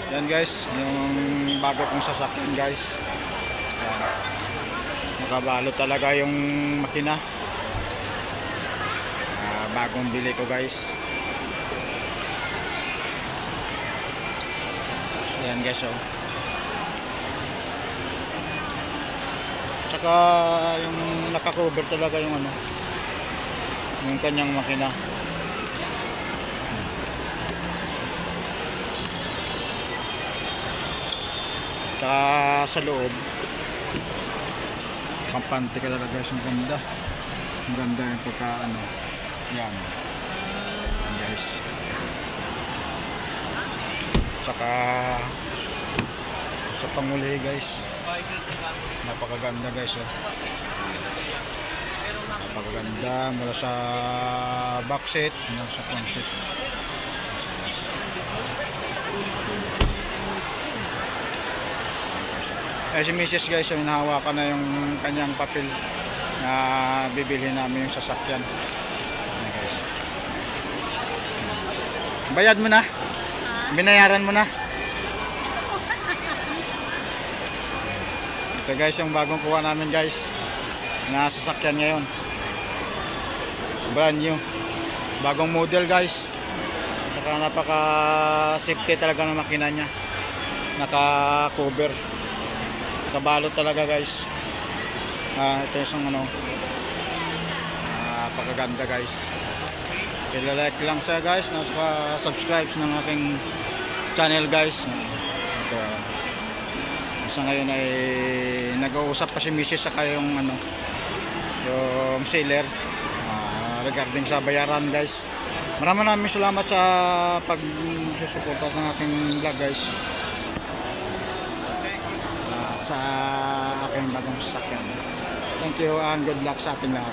Yan guys, yung bago kong sasakyan guys. Yan. Nakabalo talaga yung makina. Bagong bili ko guys. So, yan guys oh. Saka yung nakakover talaga yung ano, yung kanyang makina. Saka sa loob kampante ka talaga guys, ang ganda. Ang ganda yung pagka ano. Yan. Yan guys. Saka sa panguli guys, napakaganda guys oh. Napakaganda mula sa back seat hanggang sa front seat. Si Mrs. guys, yung hinahawakan na yung kanyang papel na bibili namin yung sasakyan. Ayan guys. Bayad mo na? Binayaran mo na? Ito guys yung bagong kuha namin guys na sasakyan ngayon. Brand new. Bagong model guys. Saka napaka safety talaga ng makina niya. Naka cover. Kabalot talaga guys. Ito yung ano, pagkaganda guys. Like lang siya guys, subscribe ng aking channel guys. Sa ngayon ay nag-uusap pa si Mrs. saka yung ano, yung seller regarding sa bayaran guys. Maraming salamat sa pag-susuporta ng aking vlog guys. Sa aking bagong sasakyan. Thank you and good luck sa ating lahat.